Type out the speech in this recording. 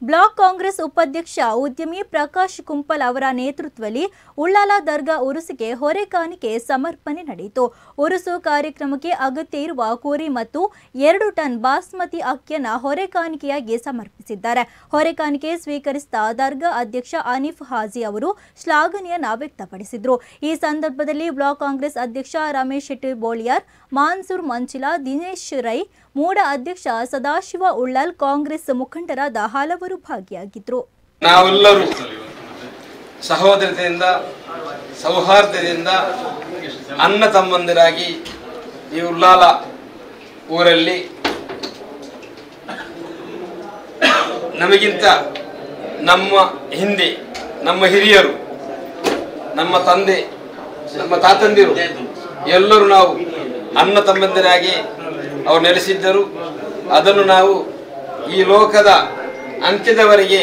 Block Congress ಉಪಾಧ್ಯಕ್ಷ ಉದ್ಯಮಿ ಪ್ರಕಾಶ್ ಕುಂಪಲ್ ಅವರ ನೇತೃತ್ವದಲ್ಲಿ ಉಳ್ಳಾಲ ದರ್ಗಾ ಉರುಸಿಗೆ ಹೊರೆಕಾಣಿಕೆ ಸಮರ್ಪಣೆ ನಡೆಯಿತು. ಉರುಸು ಕಾರ್ಯಕ್ರಮಕ್ಕೆ ಅಗತ್ಯ ಇರುವ ಕುರಿ ಮತ್ತು 2 ಟನ್ ಬಾಸ್ಮತಿ ಅಕ್ಕಿಯನ್ನು ಹೊರೆಕಾಣಿಕೆಯಾಗಿ ಸಮರ್ಪಿಸಿದ್ದಾರೆ. ಹೊರೆಕಾಣಿಕೆ ಸ್ವೀಕರಿಸಿದ ದರ್ಗಾ ಅಧ್ಯಕ್ಷ ಅನೀಫ್ ಹಾಜಿ ಅವರು ಶ್ಲಾಘನೆಯನ್ನು ವ್ಯಕ್ತಪಡಿಸಿದರು. ಈ ಸಂದರ್ಭದಲ್ಲಿ ಬ್ಲಾಕ್ ಕಾಂಗ್ರೆಸ್ ಅಧ್ಯಕ್ಷ ರಮೇಶ್ ಶೆಟ್ಟಿ ಬೋಳಿಯಾರ್, ಮಾನ್ಸೂರ್ ಮಂಚಿಲಾ, ದಿನೇಶ್ ರೈ, ಮೂಡ ಅಧ್ಯಕ್ಷ ಸದಾಶಿವ ಉಳ್ಳಾಲ್, ಕಾಂಗ್ರೆಸ್ ಮುಖಂಡರಾದ ಹಲವರು ಭಾಗಿಯಾಗಿದ್ದರು. ನಾವೆಲ್ಲರೂ ಸಹೋದರತೆಯಿಂದ ಸೌಹಾರ್ದತೆಯಿಂದ ಅಣ್ಣ ತಮ್ಮಂದಿರಾಗಿ ಈ ಉಳ್ಳಾಲ ಊರಲ್ಲಿ ನಮಗಿಂತ ನಮ್ಮ ಹಿಂದೆ ನಮ್ಮ ಹಿರಿಯರು, ನಮ್ಮ ತಂದೆ, ನಮ್ಮ ತಾತಂದಿರು ಎಲ್ಲರೂ ನಾವು ಅಣ್ಣ ತಮ್ಮಂದಿರಾಗಿ ಅವರು ನೆಲೆಸಿದ್ದರು. ಅದನ್ನು ನಾವು ಈ ಲೋಕದ ಅಂತ್ಯದವರೆಗೆ